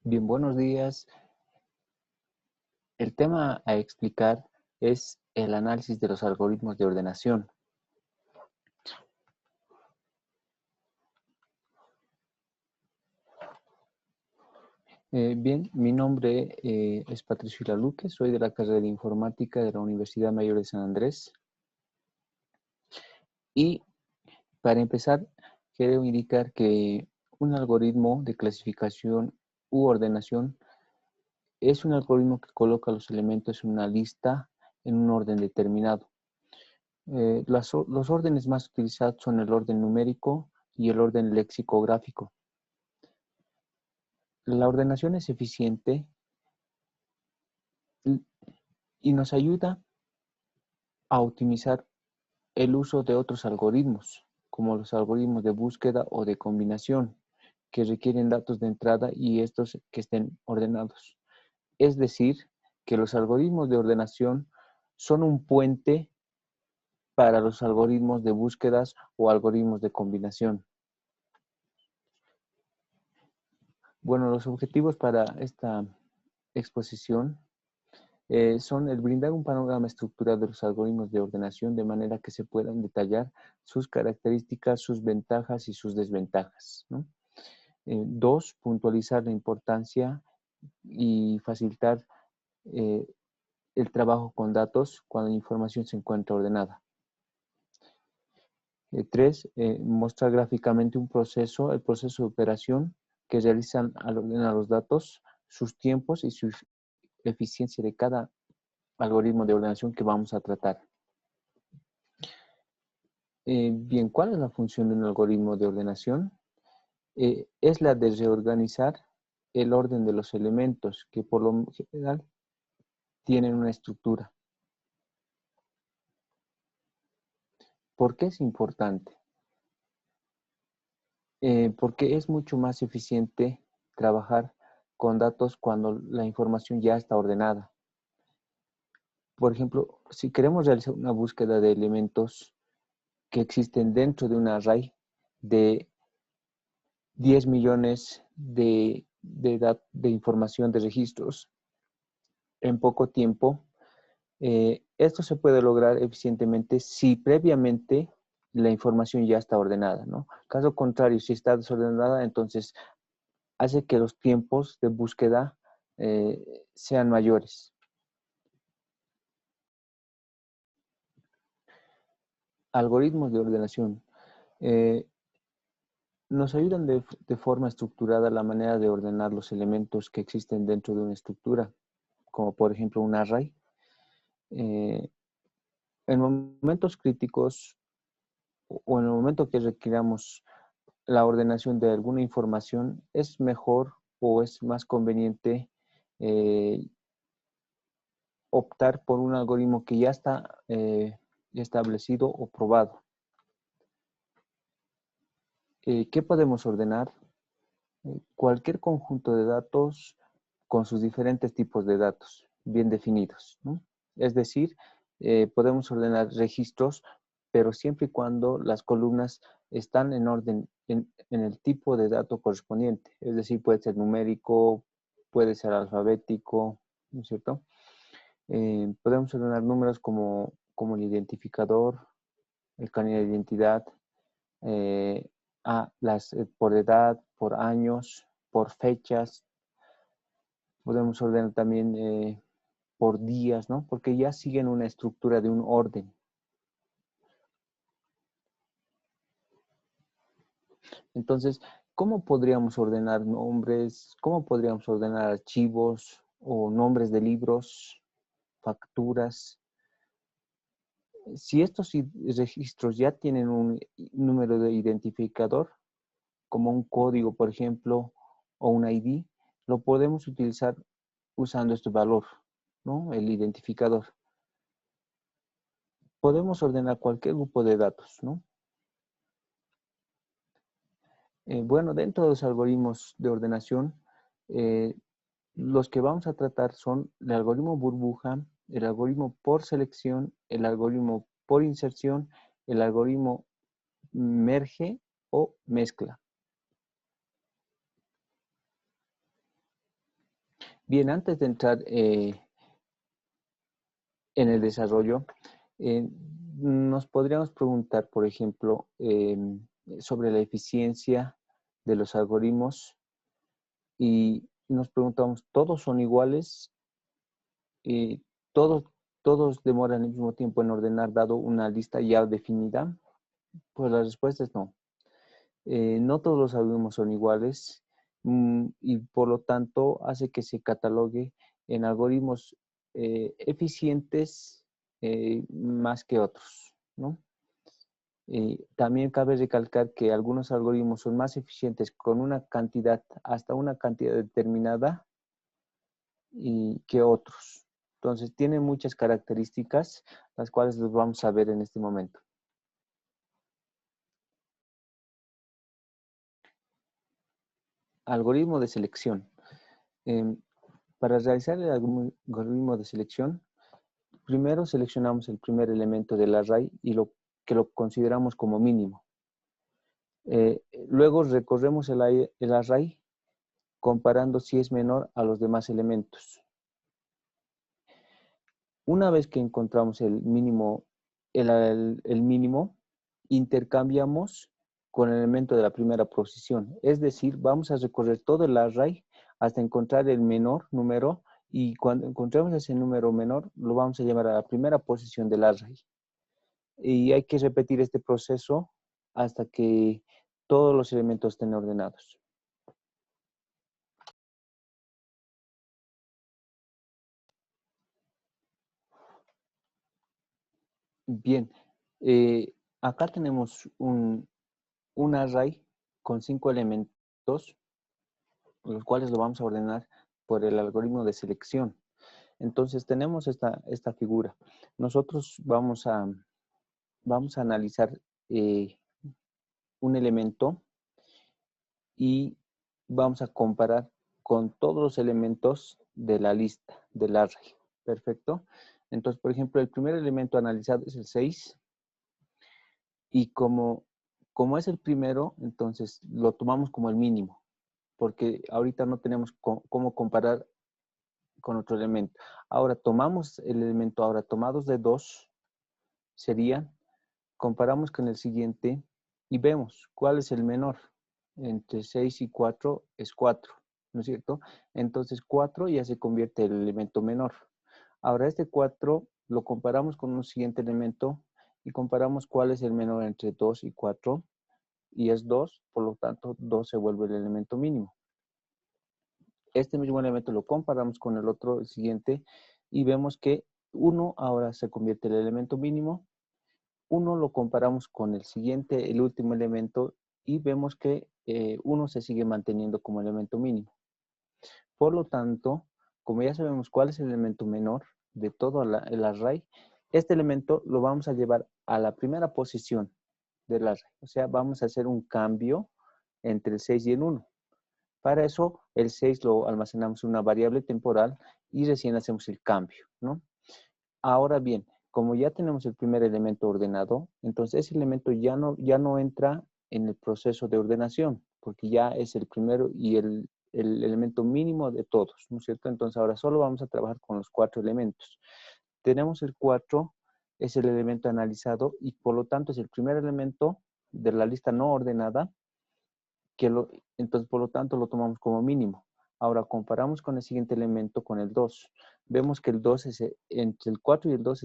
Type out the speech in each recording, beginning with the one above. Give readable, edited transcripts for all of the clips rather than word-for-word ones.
Bien, buenos días. El tema a explicar es el análisis de los algoritmos de ordenación. Bien, mi nombre es Patricio Laluque, soy de la carrera de Informática de la Universidad Mayor de San Andrés. Y para empezar, quiero indicar que un algoritmo de clasificación u ordenación es un algoritmo que coloca los elementos en una lista en un orden determinado. Los órdenes más utilizados son el orden numérico y el orden lexicográfico. La ordenación es eficiente y nos ayuda a optimizar el uso de otros algoritmos, como los algoritmos de búsqueda o de combinación, que requieren datos de entrada y estos que estén ordenados. Es decir, que los algoritmos de ordenación son un puente para los algoritmos de búsquedas o algoritmos de combinación. Bueno, los objetivos para esta exposición son el brindar un panorama estructurado de los algoritmos de ordenación de manera que se puedan detallar sus características, sus ventajas y sus desventajas, ¿no? Dos, puntualizar la importancia y facilitar el trabajo con datos cuando la información se encuentra ordenada. Tres, mostrar gráficamente un proceso, el proceso de operación que realizan al ordenar los datos, sus tiempos y su eficiencia de cada algoritmo de ordenación que vamos a tratar. Bien, ¿cuál es la función de un algoritmo de ordenación? Es la de reorganizar el orden de los elementos que por lo general tienen una estructura. ¿Por qué es importante? Porque es mucho más eficiente trabajar con datos cuando la información ya está ordenada. Por ejemplo, si queremos realizar una búsqueda de elementos que existen dentro de un array de 10 millones de información de registros en poco tiempo, esto se puede lograr eficientemente si previamente la información ya está ordenada, ¿no? Caso contrario, si está desordenada, entonces hace que los tiempos de búsqueda sean mayores. Algoritmos de ordenación. Nos ayudan de forma estructurada la manera de ordenar los elementos que existen dentro de una estructura, como por ejemplo un array. En momentos críticos o en el momento que requiramos la ordenación de alguna información, es mejor o es más conveniente optar por un algoritmo que ya está establecido o probado. ¿Qué podemos ordenar? Cualquier conjunto de datos con sus diferentes tipos de datos bien definidos, ¿no? Es decir, podemos ordenar registros, pero siempre y cuando las columnas están en orden en el tipo de dato correspondiente. Es decir, puede ser numérico, puede ser alfabético, ¿no es cierto? Podemos ordenar números como el identificador, el canal de identidad, eh, por edad, por años, por fechas. Podemos ordenar también por días, ¿no? Porque ya siguen una estructura de un orden. Entonces, ¿cómo podríamos ordenar nombres? ¿Cómo podríamos ordenar archivos o nombres de libros, facturas? Si estos registros ya tienen un número de identificador, como un código, por ejemplo, o un ID, lo podemos utilizar usando este valor, ¿no? El identificador. Podemos ordenar cualquier grupo de datos, ¿no? Bueno, dentro de los algoritmos de ordenación, eh, los que vamos a tratar son el algoritmo burbuja, el algoritmo por selección, el algoritmo por inserción, el algoritmo merge o mezcla. Bien, antes de entrar en el desarrollo, nos podríamos preguntar, por ejemplo, sobre la eficiencia de los algoritmos y nos preguntamos, ¿todos son iguales? ¿Todos, todos demoran el mismo tiempo en ordenar dado una lista ya definida? Pues la respuesta es no. No todos los algoritmos son iguales y por lo tanto hace que se catalogue en algoritmos eficientes más que otros, ¿no? También cabe recalcar que algunos algoritmos son más eficientes con una cantidad, hasta una cantidad determinada que otros. Entonces, tienen muchas características, las cuales los vamos a ver en este momento. Algoritmo de selección. Para realizar el algoritmo de selección, primero seleccionamos el primer elemento del array y lo consideramos como mínimo. Luego recorremos el array comparando si es menor a los demás elementos. Una vez que encontramos el mínimo, el mínimo, intercambiamos con el elemento de la primera posición. Es decir, vamos a recorrer todo el array hasta encontrar el menor número y cuando encontremos ese número menor, lo vamos a llevar a la primera posición del array. Y hay que repetir este proceso hasta que todos los elementos estén ordenados. Bien, acá tenemos un array con 5 elementos, los cuales lo vamos a ordenar por el algoritmo de selección. Entonces tenemos esta figura. Nosotros vamos a analizar un elemento y vamos a comparar con todos los elementos de la lista, del array. Perfecto. Entonces, por ejemplo, el primer elemento analizado es el 6 y como es el primero, entonces lo tomamos como el mínimo, porque ahorita no tenemos cómo comparar con otro elemento. Ahora tomamos el elemento, ahora tomados de 2 serían, comparamos con el siguiente y vemos cuál es el menor. Entre 6 y 4 es 4, ¿no es cierto? Entonces 4 ya se convierte en el elemento menor. Ahora este 4 lo comparamos con un siguiente elemento y comparamos cuál es el menor entre 2 y 4 y es 2, por lo tanto 2 se vuelve el elemento mínimo. Este mismo elemento lo comparamos con el otro, el siguiente, y vemos que 1 ahora se convierte en el elemento mínimo. 1 lo comparamos con el siguiente, el último elemento, y vemos que 1 se sigue manteniendo como elemento mínimo. Por lo tanto, como ya sabemos cuál es el elemento menor de todo el array, este elemento lo vamos a llevar a la primera posición del array. O sea, vamos a hacer un cambio entre el 6 y el 1. Para eso, el 6 lo almacenamos en una variable temporal y recién hacemos el cambio, ¿no? Ahora bien, como ya tenemos el primer elemento ordenado, entonces ese elemento ya no entra en el proceso de ordenación, porque ya es el primero y el elemento mínimo de todos, ¿no es cierto? Entonces ahora solo vamos a trabajar con los 4 elementos. Tenemos el 4, es el elemento analizado y por lo tanto es el primer elemento de la lista no ordenada entonces, por lo tanto, lo tomamos como mínimo. Ahora, comparamos con el siguiente elemento, con el 2. Vemos que el 2 entre el 4 y el 2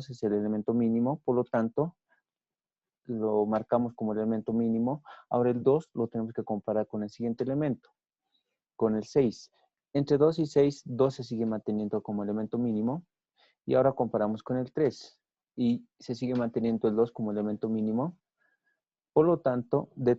es el elemento mínimo, por lo tanto, lo marcamos como elemento mínimo. Ahora el 2 lo tenemos que comparar con el siguiente elemento, con el 6. Entre 2 y 6, 2 se sigue manteniendo como elemento mínimo. Y ahora comparamos con el 3 y se sigue manteniendo el 2 como elemento mínimo. Por lo tanto, de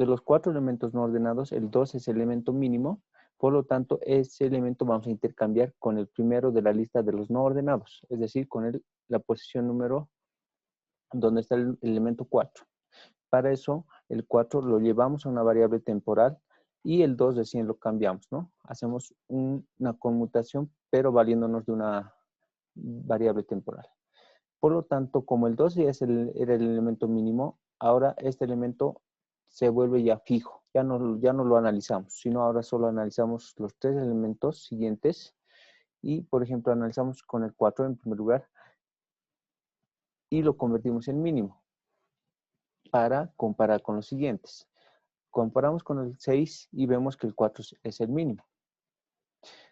los 4 elementos no ordenados, el 2 es el elemento mínimo. Por lo tanto, ese elemento vamos a intercambiar con el primero de la lista de los no ordenados, es decir, con la posición número donde está el elemento 4. Para eso, el 4 lo llevamos a una variable temporal y el 2 recién lo cambiamos, ¿no? Hacemos una conmutación, pero valiéndonos de una variable temporal. Por lo tanto, como el 2 ya era el elemento mínimo, ahora este elemento se vuelve ya fijo, ya no lo analizamos, sino ahora solo analizamos los 3 elementos siguientes y, por ejemplo, analizamos con el 4 en primer lugar y lo convertimos en mínimo para comparar con los siguientes. Comparamos con el 6 y vemos que el 4 es el mínimo.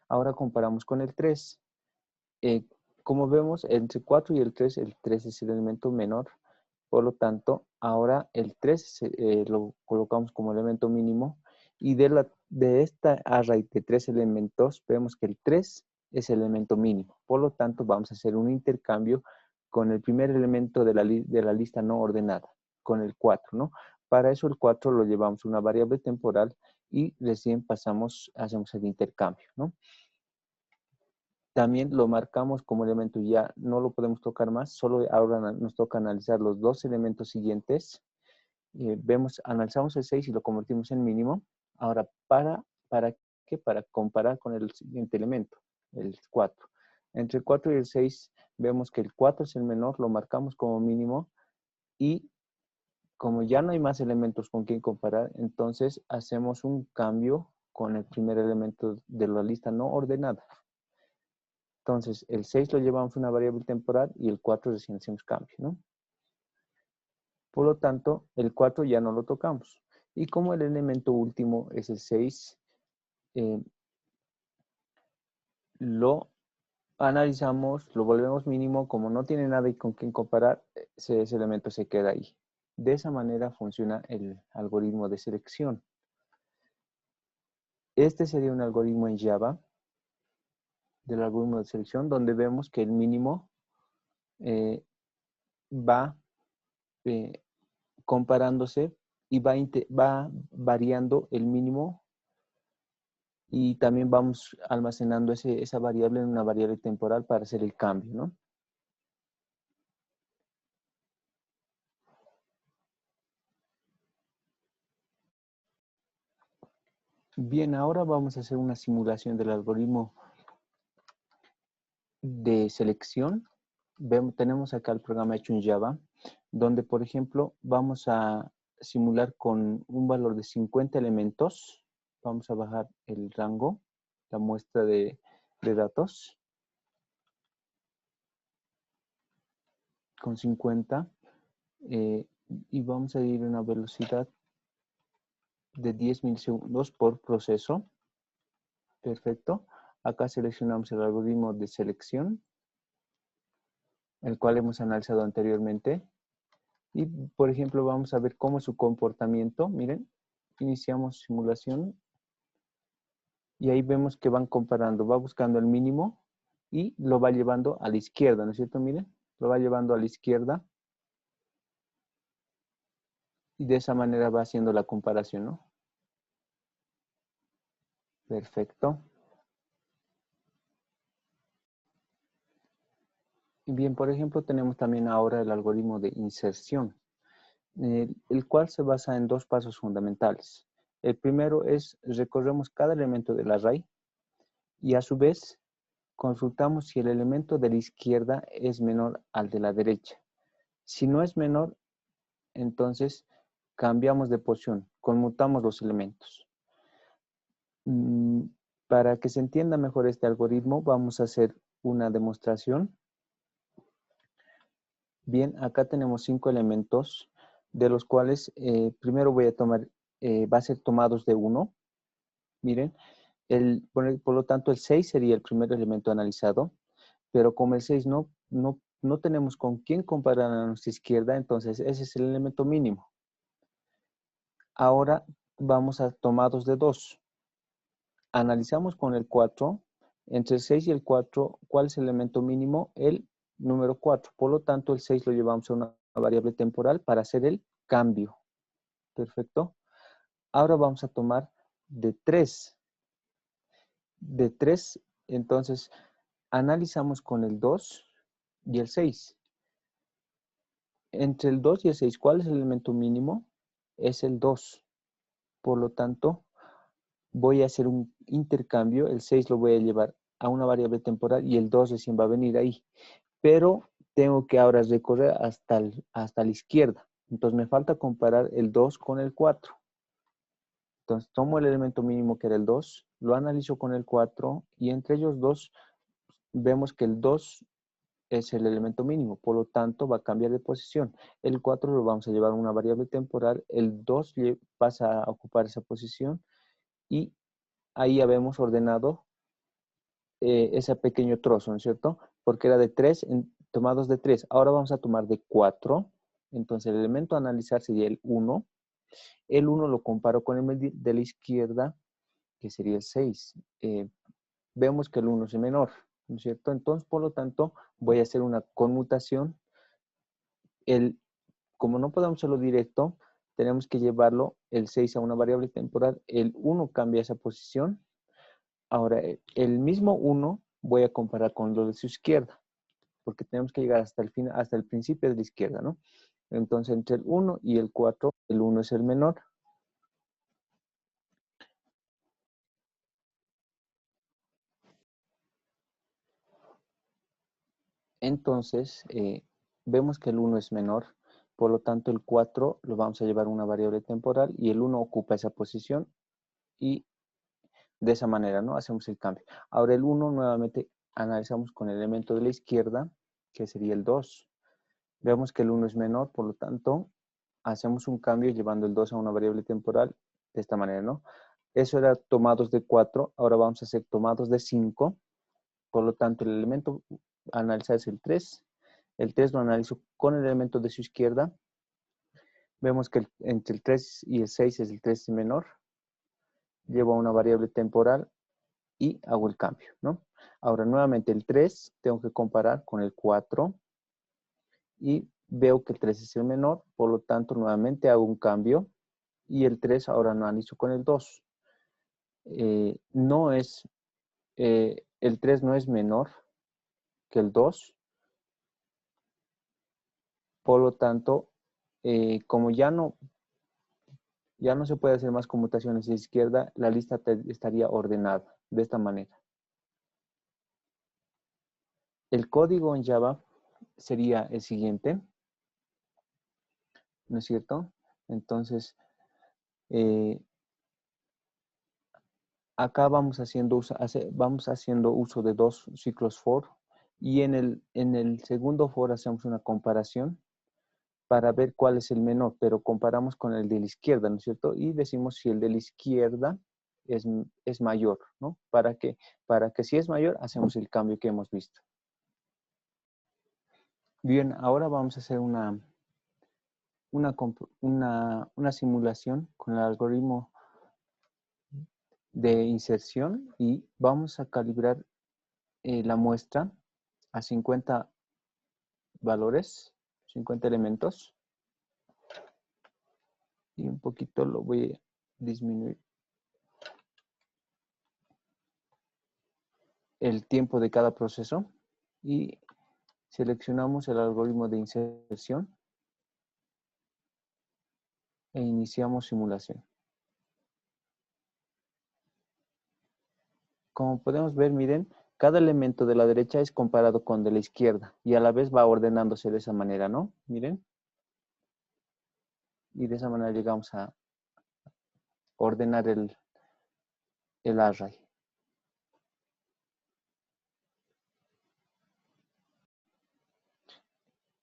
Ahora comparamos con el 3. Como vemos, entre 4 y el 3 es el elemento menor. Por lo tanto, ahora el 3 lo colocamos como elemento mínimo. Y de esta array de 3 elementos, vemos que el 3 es el elemento mínimo. Por lo tanto, vamos a hacer un intercambio con el primer elemento de la lista no ordenada, con el 4, ¿no? Para eso el 4 lo llevamos a una variable temporal y recién hacemos el intercambio, ¿no? También lo marcamos como elemento, ya no lo podemos tocar más, solo ahora nos toca analizar los 2 elementos siguientes. Analizamos el 6 y lo convertimos en mínimo. Ahora, ¿para qué? Para comparar con el siguiente elemento, el 4. Entre el 4 y el 6 vemos que el 4 es el menor, lo marcamos como mínimo y como ya no hay más elementos con quien comparar, entonces hacemos un cambio con el primer elemento de la lista no ordenada. Entonces, el 6 lo llevamos a una variable temporal y el 4 recién hacemos cambio, ¿no? Por lo tanto, el 4 ya no lo tocamos. Y como el elemento último es el 6, lo analizamos, lo volvemos mínimo, como no tiene nada con quien comparar, ese elemento se queda ahí. De esa manera funciona el algoritmo de selección. Este sería un algoritmo en Java, del algoritmo de selección, donde vemos que el mínimo va comparándose y va variando el mínimo y también vamos almacenando esa variable en una variable temporal para hacer el cambio, ¿no? Bien, ahora vamos a hacer una simulación del algoritmo de selección. Tenemos acá el programa hecho en Java, donde, por ejemplo, vamos a simular con un valor de 50 elementos. Vamos a bajar el rango, la muestra de datos, con 50. Y vamos a ir a una velocidad de 10 milisegundos por proceso. Perfecto. Acá seleccionamos el algoritmo de selección, el cual hemos analizado anteriormente. Y, por ejemplo, vamos a ver cómo es su comportamiento. Miren, iniciamos simulación y ahí vemos que van comparando, va buscando el mínimo y lo va llevando a la izquierda, ¿no es cierto? Miren, lo va llevando a la izquierda y de esa manera va haciendo la comparación, ¿no? Perfecto. Y bien, por ejemplo, tenemos también ahora el algoritmo de inserción, el cual se basa en 2 pasos fundamentales. El primero es recorremos cada elemento del array y a su vez consultamos si el elemento de la izquierda es menor al de la derecha. Si no es menor, entonces cambiamos de posición, conmutamos los elementos. Para que se entienda mejor este algoritmo, vamos a hacer una demostración. Bien, acá tenemos 5 elementos, de los cuales primero voy a tomar, va a ser tomados de 1. Miren, por lo tanto el 6 sería el primer elemento analizado, pero como el 6 no tenemos con quién comparar a nuestra izquierda, entonces ese es el elemento mínimo. Ahora vamos a tomados de 2. Analizamos con el 4, entre el 6 y el 4, ¿cuál es el elemento mínimo? El número 4. Por lo tanto, el 6 lo llevamos a una variable temporal para hacer el cambio. Perfecto. Ahora vamos a tomar de 3. De 3, entonces, analizamos con el 2 y el 6. Entre el 2 y el 6, ¿cuál es el elemento mínimo? Es el 2. Por lo tanto, voy a hacer un intercambio. El 6 lo voy a llevar a una variable temporal y el 2 recién va a venir ahí. Pero tengo que ahora recorrer hasta la izquierda. Entonces me falta comparar el 2 con el 4. Entonces, tomo el elemento mínimo que era el 2, lo analizo con el 4 y entre ellos dos vemos que el 2 es el elemento mínimo, por lo tanto va a cambiar de posición. El 4 lo vamos a llevar a una variable temporal, el 2 pasa a ocupar esa posición y ahí habemos ordenado ese pequeño trozo, ¿no es cierto? Porque era de 3, tomados de 3. Ahora vamos a tomar de 4. Entonces el elemento a analizar sería el 1. El 1 lo comparo con el de la izquierda, que sería el 6. Vemos que el 1 es el menor, ¿no es cierto? Entonces, por lo tanto, voy a hacer una conmutación. Como no podemos hacerlo directo, tenemos que llevarlo el 6 a una variable temporal. El 1 cambia esa posición. Ahora, el mismo 1 voy a comparar con lo de su izquierda, porque tenemos que llegar hasta el final, hasta el principio de la izquierda, ¿no? Entonces, entre el 1 y el 4, el 1 es el menor. Entonces, vemos que el 1 es menor, por lo tanto el 4 lo vamos a llevar a una variable temporal y el 1 ocupa esa posición y de esa manera, ¿no? Hacemos el cambio. Ahora el 1 nuevamente analizamos con el elemento de la izquierda, que sería el 2. Vemos que el 1 es menor, por lo tanto, hacemos un cambio llevando el 2 a una variable temporal de esta manera, ¿no? Eso era tomados de 4, ahora vamos a hacer tomados de 5, por lo tanto, el elemento a analizar es el 3. El 3 lo analizo con el elemento de su izquierda. Vemos que entre el 3 y el 6 es el 3 menor. Llevo a una variable temporal y hago el cambio, ¿no? Ahora, nuevamente el 3 tengo que comparar con el 4 y veo que el 3 es el menor, por lo tanto, nuevamente hago un cambio y el 3 ahora analizo con el 2. El 3 no es menor que el 2, por lo tanto, como ya no se puede hacer más conmutaciones a izquierda, la lista estaría ordenada de esta manera. El código en Java sería el siguiente, ¿no es cierto? Entonces, acá vamos haciendo uso de dos ciclos for y en el segundo for hacemos una comparación para ver cuál es el menor, pero comparamos con el de la izquierda, ¿no es cierto? Y decimos si el de la izquierda es mayor, ¿no? Para que si es mayor, hacemos el cambio que hemos visto. Bien, ahora vamos a hacer una simulación con el algoritmo de inserción y vamos a calibrar la muestra a 50 valores, 50 elementos. Y un poquito lo voy a disminuir el tiempo de cada proceso y seleccionamos el algoritmo de inserción e iniciamos simulación. Como podemos ver, miren, cada elemento de la derecha es comparado con de la izquierda y a la vez va ordenándose de esa manera, ¿no? Miren. Y de esa manera llegamos a ordenar el array.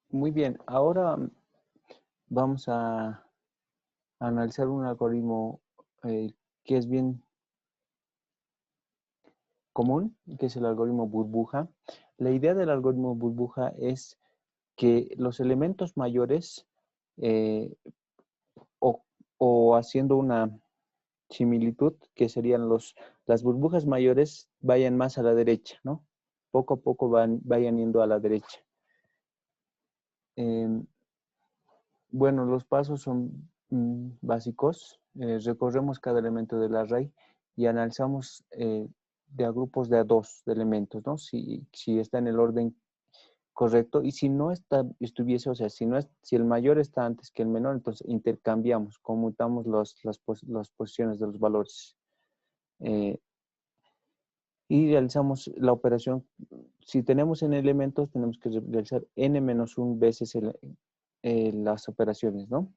Muy bien, ahora vamos a analizar un algoritmo que es bien común, que es el algoritmo burbuja. La idea del algoritmo burbuja es que los elementos mayores eh, o, o haciendo una similitud, que serían las burbujas mayores, vayan más a la derecha, ¿no? Poco a poco vayan yendo a la derecha. Bueno, los pasos son básicos. Recorremos cada elemento del array y analizamos de a grupos de a dos de elementos, ¿no? Si está en el orden correcto y si no estuviese, o sea, si el mayor está antes que el menor, entonces intercambiamos, conmutamos las posiciones de los valores. Y realizamos la operación. Si tenemos n elementos, tenemos que realizar n-1 veces las operaciones, ¿no?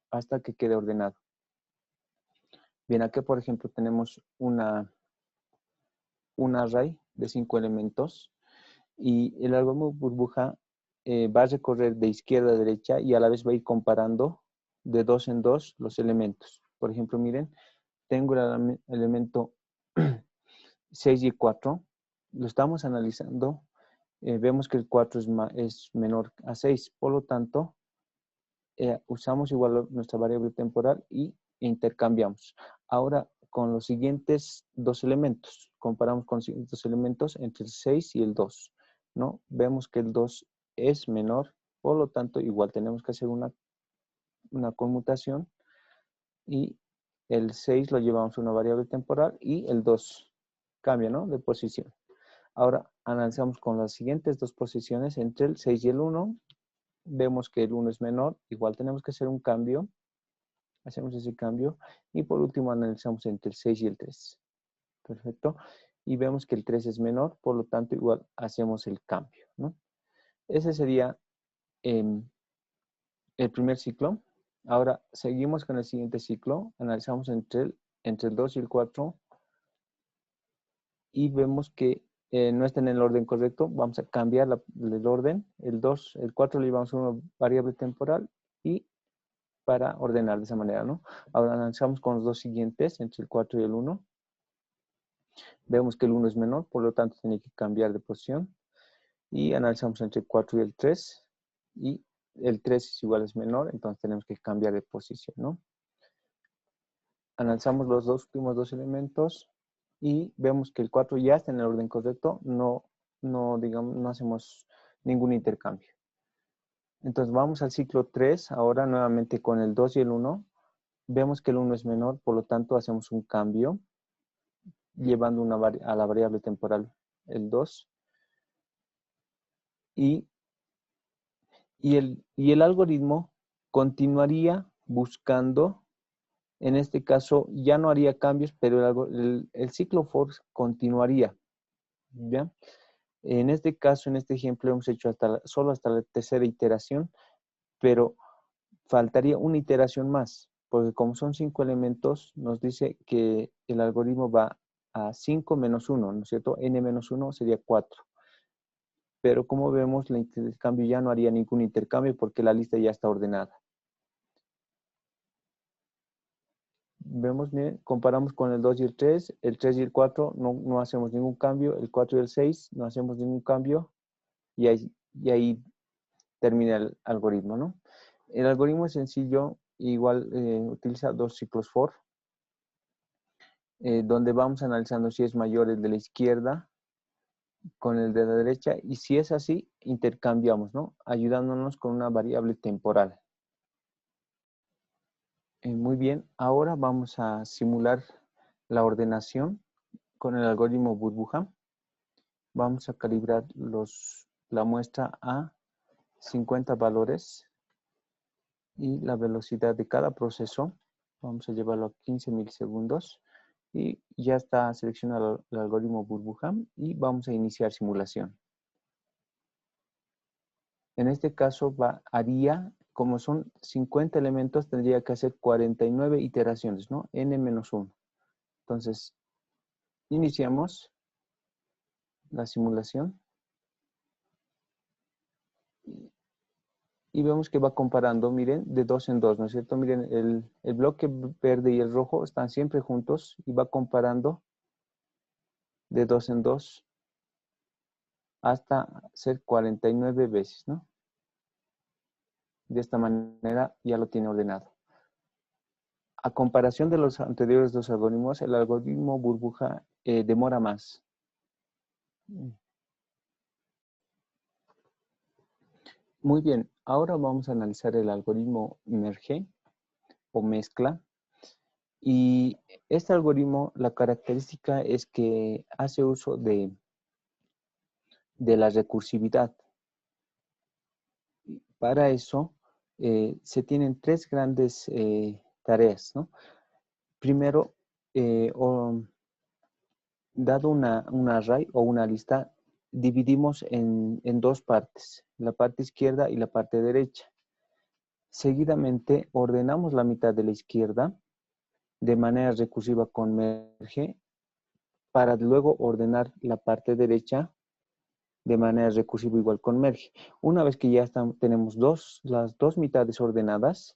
Hasta que quede ordenado. Bien, aquí por ejemplo tenemos un array de 5 elementos y el algoritmo burbuja va a recorrer de izquierda a derecha y a la vez va a ir comparando de dos en dos los elementos. Por ejemplo, miren, tengo el elemento 6 y 4, lo estamos analizando, vemos que el 4 es menor a 6, por lo tanto, usamos igual nuestra variable temporal y intercambiamos. Ahora, con los siguientes dos elementos, comparamos con los siguientes dos elementos entre el 6 y el 2, ¿no? Vemos que el 2 es menor, por lo tanto, igual tenemos que hacer una conmutación y el 6 lo llevamos a una variable temporal y el 2 cambia, ¿no? De posición. Ahora analizamos con las siguientes dos posiciones entre el 6 y el 1. Vemos que el 1 es menor, igual tenemos que hacer un cambio. Hacemos ese cambio. Y por último analizamos entre el 6 y el 3. Perfecto. Y vemos que el 3 es menor, por lo tanto igual hacemos el cambio, ¿no? Ese sería el primer ciclo. Ahora seguimos con el siguiente ciclo. Analizamos entre el 2 y el 4 y vemos que no está en el orden correcto. Vamos a cambiar el orden. El 2, el 4 le llevamos a una variable temporal y para ordenar de esa manera, ¿no? Ahora analizamos con los dos siguientes, entre el 4 y el 1. Vemos que el 1 es menor, por lo tanto tiene que cambiar de posición. Y analizamos entre el 4 y el 3. Y el 3 es igual, es menor, entonces tenemos que cambiar de posición, ¿no? Analizamos los dos últimos dos elementos y vemos que el 4 ya está en el orden correcto, digamos, no hacemos ningún intercambio. Entonces vamos al ciclo 3, ahora nuevamente con el 2 y el 1. Vemos que el 1 es menor, por lo tanto hacemos un cambio, llevando a la variable temporal el 2. Y el algoritmo continuaría buscando, en este caso ya no haría cambios, pero el ciclo for continuaría. ¿Bien? En este caso, en este ejemplo, hemos hecho solo hasta la tercera iteración, pero faltaría una iteración más, porque como son 5 elementos, nos dice que el algoritmo va a 5 menos 1, ¿no es cierto? N menos 1 sería 4. Pero como vemos, el intercambio ya no haría ningún intercambio porque la lista ya está ordenada. Vemos, miren, comparamos con el 2 y el 3 y el 4 no hacemos ningún cambio, el 4 y el 6 no hacemos ningún cambio y ahí termina el algoritmo, ¿no? El algoritmo es sencillo, igual utiliza dos ciclos for, donde vamos analizando si es mayor el de la izquierda con el de la derecha y si es así, intercambiamos, ¿no? Ayudándonos con una variable temporal. Muy bien, ahora vamos a simular la ordenación con el algoritmo burbuja. Vamos a calibrar la muestra a 50 valores y la velocidad de cada proceso. Vamos a llevarlo a 15 milisegundos y ya está seleccionado el algoritmo burbuja y vamos a iniciar simulación. En este caso como son 50 elementos, tendría que hacer 49 iteraciones, ¿no? N-1. Entonces, iniciamos la simulación y vemos que va comparando, miren, de dos en dos, ¿no es cierto? Miren, el bloque verde y el rojo están siempre juntos y va comparando de dos en dos hasta ser 49 veces, ¿no? De esta manera ya lo tiene ordenado. A comparación de los anteriores dos algoritmos, el algoritmo burbuja demora más. Muy bien, ahora vamos a analizar el algoritmo merge o mezcla. Y este algoritmo, la característica es que hace uso de la recursividad. Para eso se tienen tres grandes tareas, ¿no? Primero, dado un array o una lista, dividimos en dos partes, la parte izquierda y la parte derecha. Seguidamente, ordenamos la mitad de la izquierda, de manera recursiva con merge para luego ordenar la parte derecha de manera recursiva igual con merge. Una vez que ya tenemos las dos mitades ordenadas,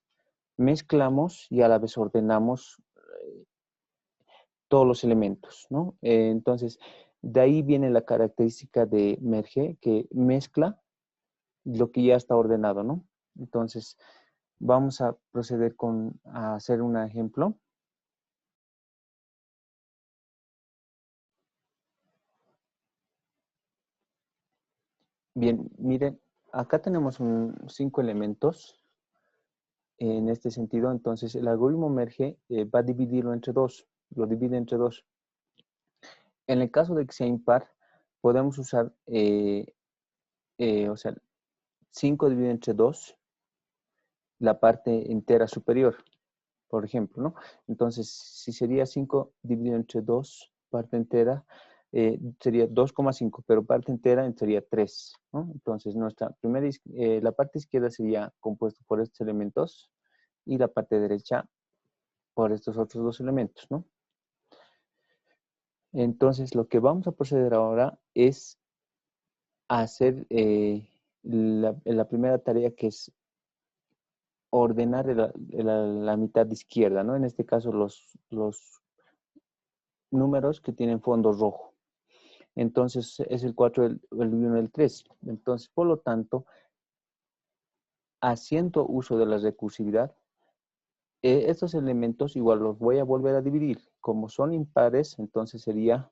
mezclamos y a la vez ordenamos todos los elementos, ¿no? Entonces, de ahí viene la característica de merge, que mezcla lo que ya está ordenado, ¿no? Entonces, vamos a proceder a hacer un ejemplo. Bien, miren, acá tenemos 5 elementos en este sentido. Entonces, el algoritmo merge va a dividirlo entre dos, lo divide entre dos. En el caso de que sea impar, podemos usar, o sea, 5 dividido entre 2, la parte entera superior, por ejemplo, ¿no? Entonces, si sería 5 dividido entre 2, parte entera, sería 2,5, pero parte entera sería 3, ¿no? Entonces, la parte izquierda sería compuesta por estos elementos y la parte derecha por estos otros dos elementos, ¿no? Entonces, lo que vamos a proceder ahora es hacer la primera tarea, que es ordenar la mitad izquierda, ¿no? En este caso, los números que tienen fondo rojo. Entonces, es el 4, el 1, el 3. Entonces, por lo tanto, haciendo uso de la recursividad, estos elementos igual los voy a volver a dividir. Como son impares, entonces sería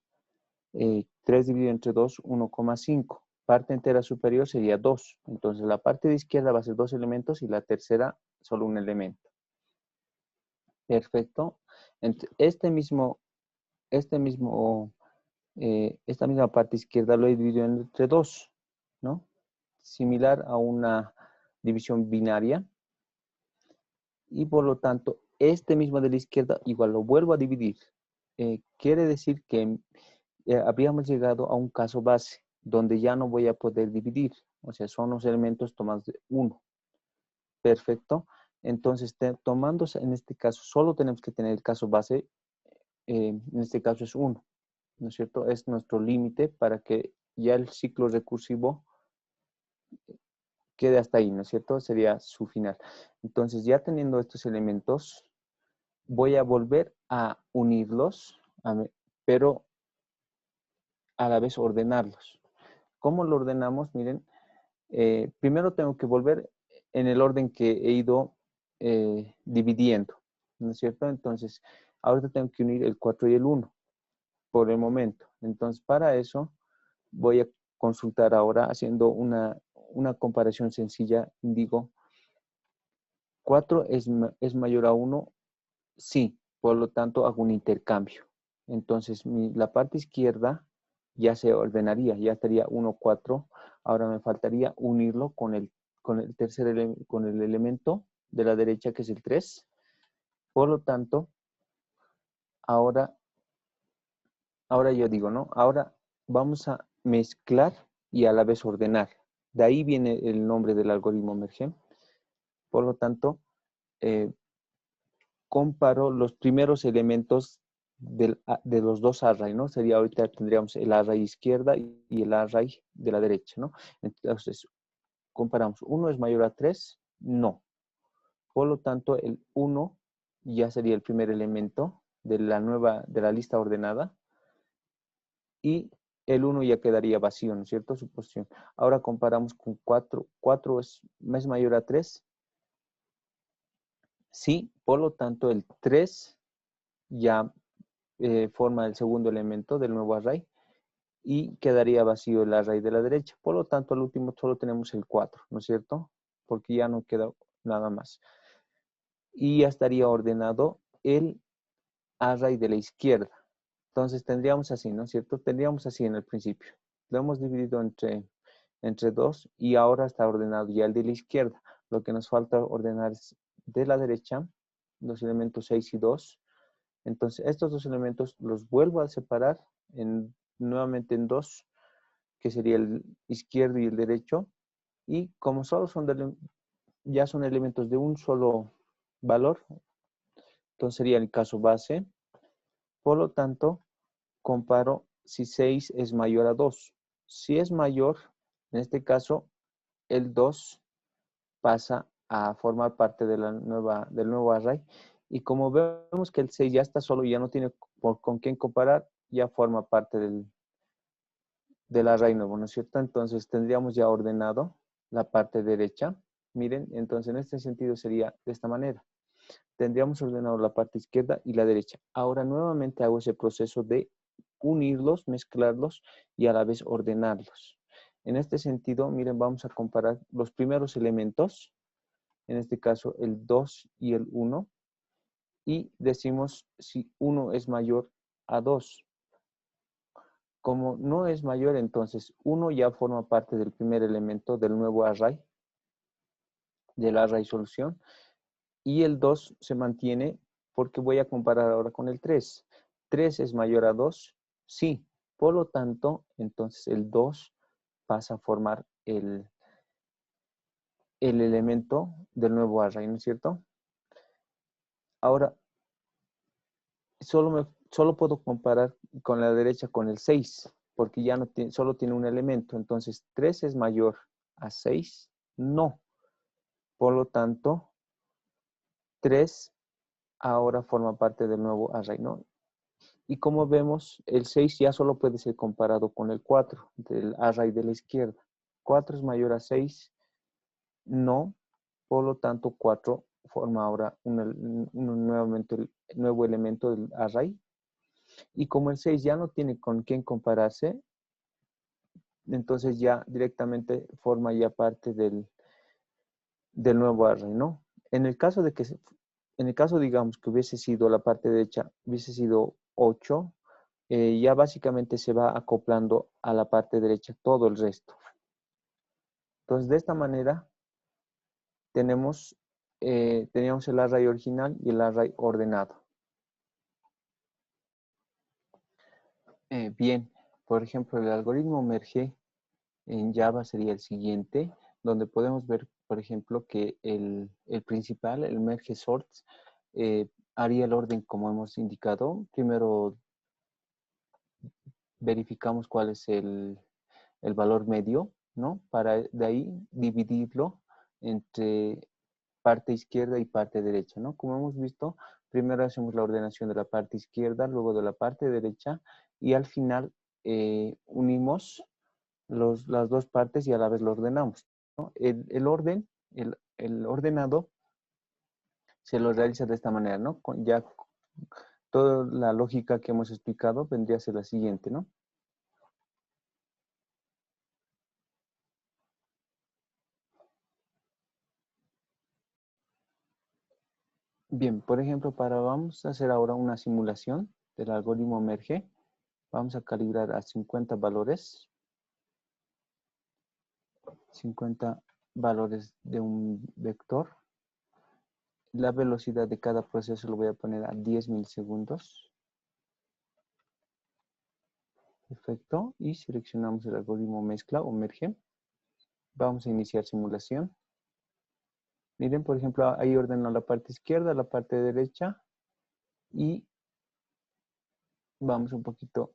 3 dividido entre 2, 1,5. Parte entera superior sería 2. Entonces, la parte de izquierda va a ser 2 elementos y la tercera solo un elemento. Perfecto. Esta misma parte izquierda lo he dividido entre 2, ¿no? Similar a una división binaria. Y por lo tanto, este mismo de la izquierda igual lo vuelvo a dividir. Quiere decir que habríamos llegado a un caso base, donde ya no voy a poder dividir. O sea, son los elementos tomados de 1. Perfecto. Entonces, tomando en este caso, solo tenemos que tener el caso base. En este caso es 1. ¿No es cierto? Es nuestro límite para que ya el ciclo recursivo quede hasta ahí, ¿no es cierto? Sería su final. Entonces, ya teniendo estos elementos, voy a volver a unirlos, pero a la vez ordenarlos. ¿Cómo lo ordenamos? Miren, primero tengo que volver en el orden que he ido dividiendo, ¿no es cierto? Entonces, ahorita tengo que unir el 4 y el 1 por el momento. Entonces, para eso voy a consultar ahora haciendo una comparación sencilla. Digo, 4 es mayor a 1, sí, por lo tanto hago un intercambio. Entonces, la parte izquierda ya se ordenaría, ya estaría 1, 4. Ahora me faltaría unirlo con el elemento de la derecha, que es el 3. Por lo tanto, ahora yo digo, ¿no? Ahora vamos a mezclar y a la vez ordenar. De ahí viene el nombre del algoritmo merge. Por lo tanto, comparo los primeros elementos de los dos arrays, ¿no? Sería, ahorita tendríamos el array izquierda y el array de la derecha, ¿no? Entonces, comparamos. ¿1 es mayor a 3? No. Por lo tanto, el 1 ya sería el primer elemento de la lista ordenada, y el 1 ya quedaría vacío, ¿no es cierto? Su posición. Ahora comparamos con 4. ¿4 es mayor a 3? Sí, por lo tanto, el 3 ya forma el segundo elemento del nuevo array y quedaría vacío el array de la derecha. Por lo tanto, al último solo tenemos el 4, ¿no es cierto? Porque ya no queda nada más. Y ya estaría ordenado el array de la izquierda. Entonces tendríamos así, ¿no es cierto? Tendríamos así en el principio. Lo hemos dividido entre 2 y ahora está ordenado ya el de la izquierda. Lo que nos falta ordenar es de la derecha los elementos 6 y 2. Entonces, estos dos elementos los vuelvo a separar nuevamente en 2, que sería el izquierdo y el derecho. Y como solo ya son elementos de un solo valor, Entonces sería el caso base. Por lo tanto, comparo si 6 es mayor a 2. Si es mayor, en este caso, el 2 pasa a formar parte de del nuevo array. Y como vemos que el 6 ya está solo y ya no tiene con quién comparar, ya forma parte del array nuevo, ¿no es cierto? Entonces tendríamos ya ordenado la parte derecha. Miren, entonces en este sentido sería de esta manera. Tendríamos ordenado la parte izquierda y la derecha. Ahora nuevamente hago ese proceso de unirlos, mezclarlos y a la vez ordenarlos. En este sentido, miren, vamos a comparar los primeros elementos, en este caso el 2 y el 1, y decimos si 1 es mayor a 2. Como no es mayor, entonces 1 ya forma parte del primer elemento del nuevo array, del array solución, y el 2 se mantiene porque voy a comparar ahora con el 3. ¿3 es mayor a 2? Sí. Por lo tanto, entonces el 2 pasa a formar el elemento del nuevo array, ¿no es cierto? Ahora, solo puedo comparar con la derecha con el 6, porque ya no tiene, solo tiene un elemento. Entonces, 3 es mayor a 6, no. Por lo tanto, 3 ahora forma parte del nuevo array, ¿no? Y como vemos, el 6 ya solo puede ser comparado con el 4 del array de la izquierda. 4 es mayor a 6, no. Por lo tanto, 4 forma ahora nuevamente el nuevo elemento del array. Y como el 6 ya no tiene con quién compararse, entonces ya directamente forma ya parte del nuevo array, ¿no? En el caso digamos que hubiese sido la parte derecha, hubiese sido 8, ya básicamente se va acoplando a la parte derecha todo el resto. Entonces, de esta manera teníamos el array original y el array ordenado. Bien, por ejemplo, el algoritmo merge en Java sería el siguiente, donde podemos ver, por ejemplo, que el principal, el merge sorts, haría el orden como hemos indicado. Primero verificamos cuál es el valor medio, ¿no? Para de ahí dividirlo entre parte izquierda y parte derecha, ¿no? Como hemos visto, primero hacemos la ordenación de la parte izquierda, luego de la parte derecha y al final unimos las dos partes y a la vez lo ordenamos, ¿no? El orden, el ordenado se lo realiza de esta manera, ¿no? Ya toda la lógica que hemos explicado vendría a ser la siguiente, ¿no? Bien, por ejemplo, vamos a hacer ahora una simulación del algoritmo merge. Vamos a calibrar a 50 valores. 50 valores de un vector. La velocidad de cada proceso lo voy a poner a 10 milisegundos. Perfecto. Y seleccionamos el algoritmo mezcla o merge. Vamos a iniciar simulación. Miren, por ejemplo, ahí ordeno la parte izquierda, la parte derecha. Y vamos un poquito.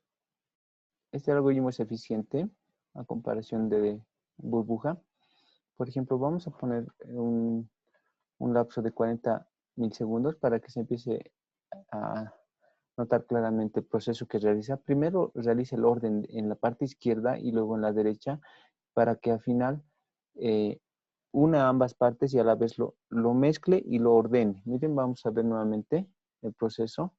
Este algoritmo es eficiente a comparación de burbuja. Por ejemplo, vamos a poner un lapso de 40 milisegundos para que se empiece a notar claramente el proceso que realiza. Primero realiza el orden en la parte izquierda y luego en la derecha para que al final una ambas partes y a la vez lo mezcle y lo ordene. Miren, vamos a ver nuevamente el proceso.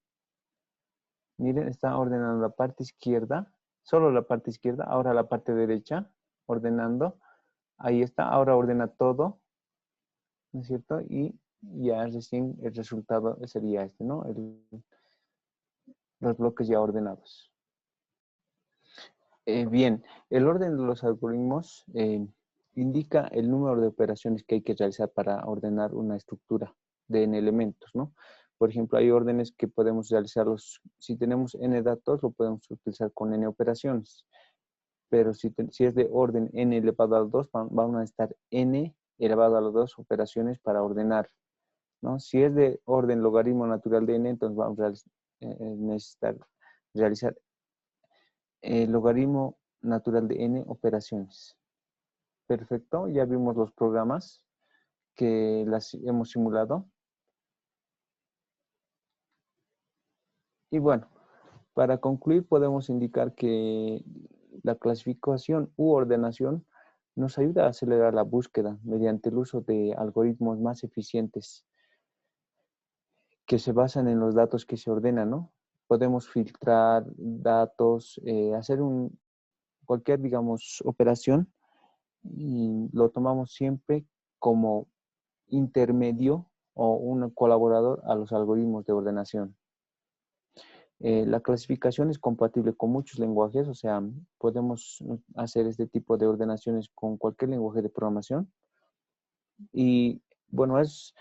Miren, está ordenando la parte izquierda, solo la parte izquierda, ahora la parte derecha, ordenando. Ahí está, ahora ordena todo, ¿no es cierto? Y ya recién el resultado sería este, ¿no? Los bloques ya ordenados. Bien, el orden de los algoritmos indica el número de operaciones que hay que realizar para ordenar una estructura de n elementos, ¿no? Por ejemplo, hay órdenes que podemos realizarlos, si tenemos n datos, lo podemos utilizar con n operaciones, pero si es de orden n elevado a 2, van a estar n elevado a las 2 operaciones para ordenar ¿no? Si es de orden logaritmo natural de n, entonces vamos a necesitar realizar el logaritmo natural de n operaciones. Perfecto, ya vimos los programas que las hemos simulado. Y bueno, para concluir podemos indicar que la clasificación u ordenación nos ayuda a acelerar la búsqueda mediante el uso de algoritmos más eficientes que se basan en los datos que se ordenan, ¿no? Podemos filtrar datos, hacer cualquier, digamos, operación y lo tomamos siempre como intermedio o un colaborador a los algoritmos de ordenación. La clasificación es compatible con muchos lenguajes, o sea, podemos hacer este tipo de ordenaciones con cualquier lenguaje de programación. Y bueno, es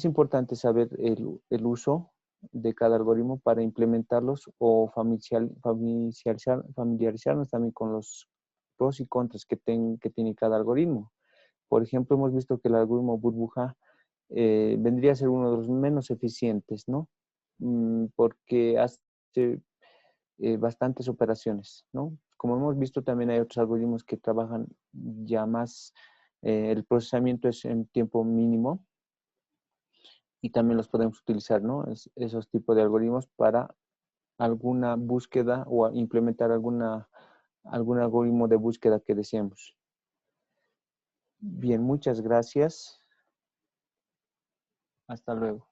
importante saber el uso de cada algoritmo para implementarlos o familiarizarnos también con los pros y contras que tiene cada algoritmo. Por ejemplo, hemos visto que el algoritmo burbuja vendría a ser uno de los menos eficientes, ¿no? Porque hace bastantes operaciones, ¿no? Como hemos visto, también hay otros algoritmos que trabajan ya más, el procesamiento es en tiempo mínimo y también los podemos utilizar, ¿no? Esos tipos de algoritmos para alguna búsqueda o implementar algún algoritmo de búsqueda que deseemos. Bien, muchas gracias. Hasta luego.